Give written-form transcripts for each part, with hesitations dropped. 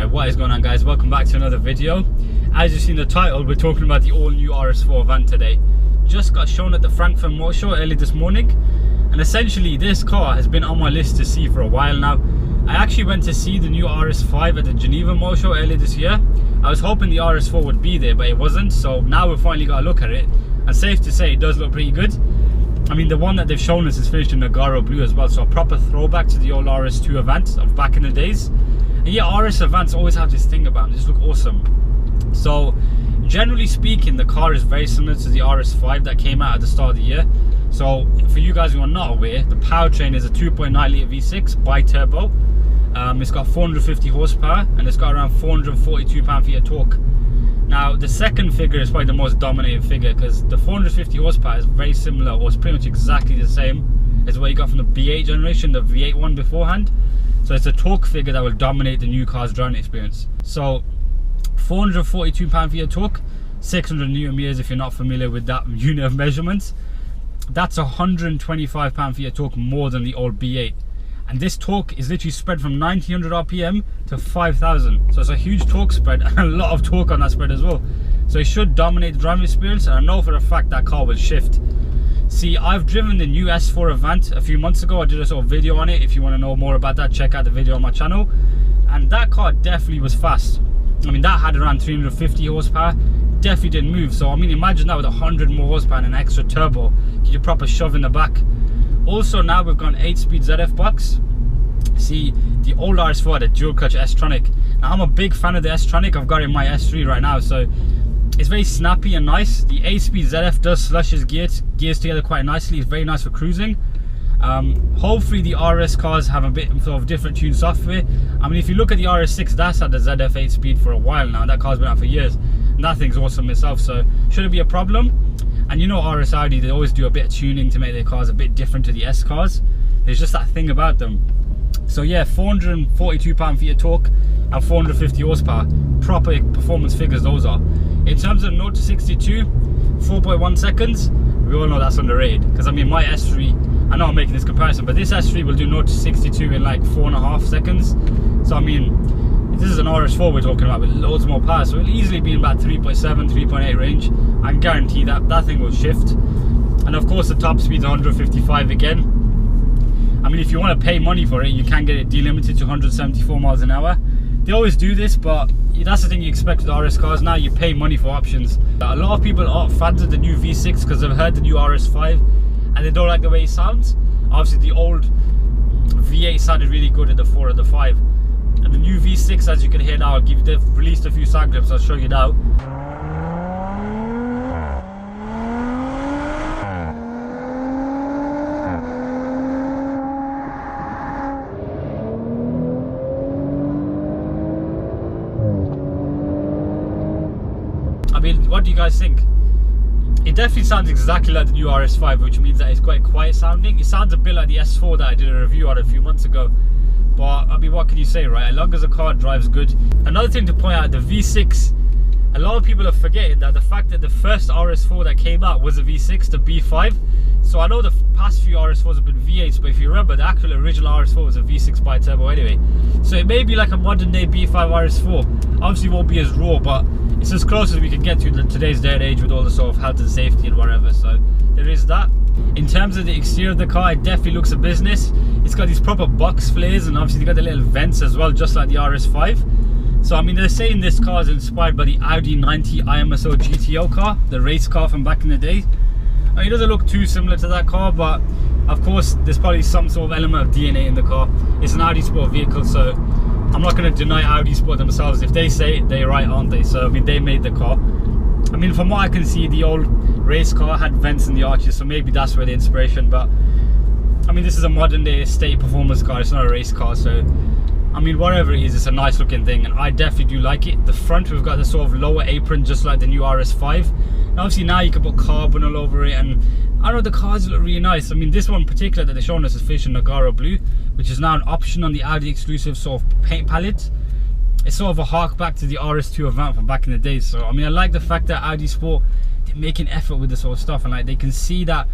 Right, what is going on, guys? Welcome back to another video. As you've seen the title, we're talking about the all-new RS4 Avant today. Just got shown at the Frankfurt Motor Show early this morning, and essentially this car has been on my list to see for a while now. I actually went to see the new RS5 at the Geneva Motor Show earlier this year. I was hoping the RS4 would be there, but it wasn't, so now we've finally got a look at it, and safe to say it does look pretty good. I mean, the one that they've shown us is finished in Nagaro blue as well, so a proper throwback to the old RS2 Avant of back in the days. And yeah, RS Avants always have this thing about them, they just look awesome. So generally speaking, the car is very similar to the RS5 that came out at the start of the year. So for you guys who are not aware, the powertrain is a 2.9 litre V6 bi-turbo. It's got 450 horsepower and it's got around 442 pound-feet of torque. Now the second figure is probably the most dominating figure, because the 450 horsepower is very similar, or it's pretty much exactly the same as what you got from the B8 generation, the V8 one beforehand. So it's a torque figure that will dominate the new car's driving experience. So 442 pound-feet of torque, 600 newton meters if you're not familiar with that unit of measurements. That's 125 pound-feet of torque more than the old B8. And this torque is literally spread from 1900 RPM to 5000. So it's a huge torque spread and a lot of torque on that spread as well. So it should dominate the driving experience, and I know for a fact that car will shift. See, I've driven the new S4 Avant a few months ago. I did a sort of video on it. If you want to know more about that, check out the video on my channel. And that car definitely was fast. I mean, that had around 350 horsepower. Definitely didn't move. So I mean, imagine that with 100 more horsepower and an extra turbo. You proper shove in the back. Also, now we've got an 8-speed ZF box. See, the old RS4 had a dual clutch S-Tronic. Now I'm a big fan of the S-Tronic. I've got it in my S3 right now, so it's very snappy and nice. The 8-speed ZF does slush his gears together quite nicely. It's very nice for cruising. Hopefully the RS cars have a bit of different tune software. I mean, if you look at the RS6, that's had the ZF 8-speed for a while now. That car's been out for years, and that thing's awesome itself, so shouldn't be a problem. And you know, RS Audi, they always do a bit of tuning to make their cars a bit different to the S cars. There's just that thing about them. So yeah, 442 pound-feet of torque and 450 horsepower. Proper performance figures those are. In terms of 0 to 62, 4.1 seconds. We all know that's underrated, because I mean, my S3, I know I'm making this comparison, but this S3 will do 0 to 62 in like 4.5 seconds. So I mean, this is an RS4 we're talking about with loads more power, so it'll easily be in about 3.7, 3.8 range. I can guarantee that that thing will shift. And of course the top speed's 155 again. I mean, if you want to pay money for it, you can get it delimited to 174 miles an hour. They always do this, but that's the thing you expect with RS cars. Now you pay money for options. A lot of people are fans of the new V6 because they've heard the new RS5 and they don't like the way it sounds. Obviously the old V8 sounded really good at the 4 and the 5. And the new V6, as you can hear now, they've released a few sound clips, I'll show you now. I mean, what do you guys think? It definitely sounds exactly like the new RS5, which means that it's quite quiet sounding. It sounds a bit like the S4 that I did a review on a few months ago. But I mean, what can you say, right? As long as the car drives good. Another thing to point out, the V6, a lot of people are forgetting that the fact that the first RS4 that came out was a V6, the B5. So I know the past few RS4s have been V8s, but if you remember, the actual original RS4 was a V6 bi-turbo anyway. So it may be like a modern day B5 RS4. Obviously it won't be as raw, but it's as close as we can get to in today's day and age with all the sort of health and safety and whatever. So there is that. In terms of the exterior of the car, it definitely looks a business. It's got these proper box flares, and obviously they got the little vents as well, just like the RS5. So I mean, they're saying this car is inspired by the Audi 90 IMSO GTO car, the race car from back in the day. I mean, it doesn't look too similar to that car, but of course there's probably some sort of element of DNA in the car. It's an Audi Sport vehicle, so I'm not going to deny Audi Sport themselves. If they say it, they're right, aren't they? So I mean, they made the car. I mean, from what I can see, the old race car had vents in the arches, so maybe that's where the inspiration. But I mean, this is a modern day estate performance car, it's not a race car. So I mean, whatever it is, it's a nice looking thing, and I definitely do like it. The front, we've got the sort of lower apron, just like the new RS5. And obviously now you can put carbon all over it, and I don't know, the cars look really nice. I mean, this one in particular that they're showing us is finished in Nagaro blue, which is now an option on the Audi exclusive sort of paint palette. It's sort of a hark back to the RS2 Avant from back in the day. So I mean, I like the fact that Audi Sport, they're making effort with this sort of stuff, and like they can see that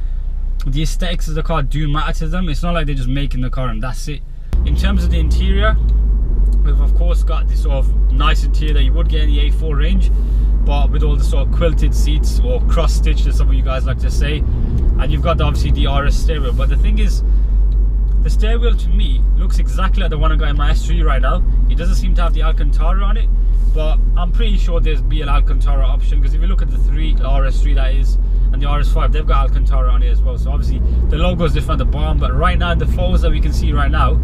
the aesthetics of the car do matter to them. It's not like they're just making the car and that's it. In terms of the interior, we've of course got this sort of nice interior that you would get in the A4 range, but with all the sort of quilted seats, or cross stitched as some of you guys like to say. And you've got obviously the RS steering wheel, but the thing is, the steering wheel to me looks exactly like the one I got in my S3 right now. It doesn't seem to have the Alcantara on it, but I'm pretty sure there's be an Alcantara option, because if you look at the RS3 that is, and the RS5, they've got Alcantara on it as well. So obviously the logo is different at the bottom, but right now in the photos that we can see right now,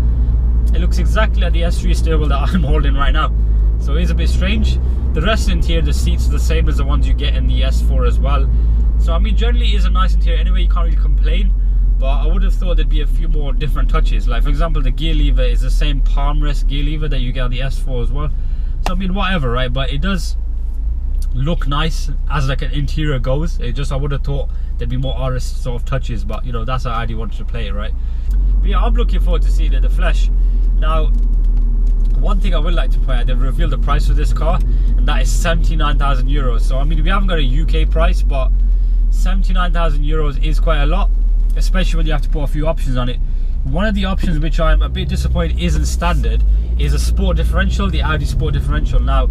it looks exactly like the S3 steering wheel that I'm holding right now. So it is a bit strange. The rest of the interior, the seats are the same as the ones you get in the S4 as well. So I mean, generally it is a nice interior anyway, you can't really complain. But I would have thought there'd be a few more different touches. Like for example, the gear lever is the same palm rest gear lever that you get on the S4 as well. So I mean, whatever, right? But it does look nice as like an interior goes. It just, I would have thought there'd be more RS sort of touches, but you know, that's how Audi wanted to play it, right? But yeah, I'm looking forward to seeing it in the flesh. Now, one thing I would like to point out, they've revealed the price for this car, and that is 79,000 euros. So I mean, we haven't got a UK price, but 79,000 euros is quite a lot, especially when you have to put a few options on it. One of the options which I'm a bit disappointed isn't standard is a sport differential, the Audi sport differential. Now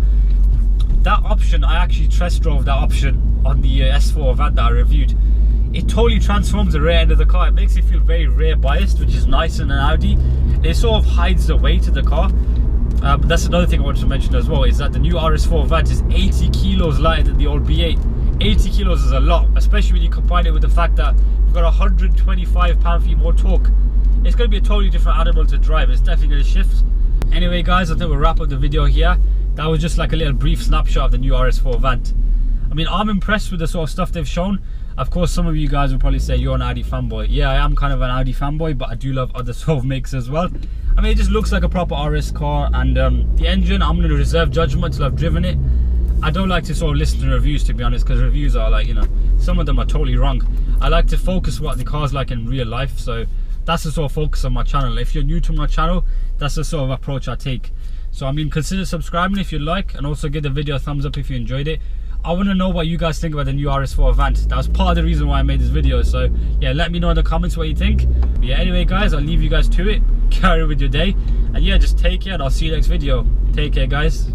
that option, I actually test drove that option on the S4 Avant that I reviewed. It totally transforms the rear end of the car. It makes it feel very rear biased, which is nice in an Audi. It sort of hides the weight of the car. But that's another thing I wanted to mention as well, is that the new RS4 Avant is 80 kilos lighter than the old B8. 80 kilos is a lot, especially when you combine it with the fact that you've got 125 pound-feet more torque. It's going to be a totally different animal to drive. It's definitely going to shift. Anyway guys, I think we'll wrap up the video here. That was just like a little brief snapshot of the new RS4 Avant. I mean, I'm impressed with the sort of stuff they've shown. Of course, some of you guys will probably say you're an Audi fanboy. Yeah, I am kind of an Audi fanboy, but I do love other sort of makes as well. I mean, it just looks like a proper RS car, and the engine, I'm going to reserve judgment till I've driven it. I don't like to sort of listen to reviews, to be honest, because reviews are like, you know, some of them are totally wrong. I like to focus what the car's like in real life, so that's the sort of focus on my channel. If you're new to my channel, that's the sort of approach I take. So I mean, consider subscribing if you'd like, and also give the video a thumbs up if you enjoyed it. I want to know what you guys think about the new RS4 Avant. That was part of the reason why I made this video. So yeah, let me know in the comments what you think. But yeah, anyway guys, I'll leave you guys to it. Carry with your day, and yeah, just take care, and I'll see you next video. Take care guys.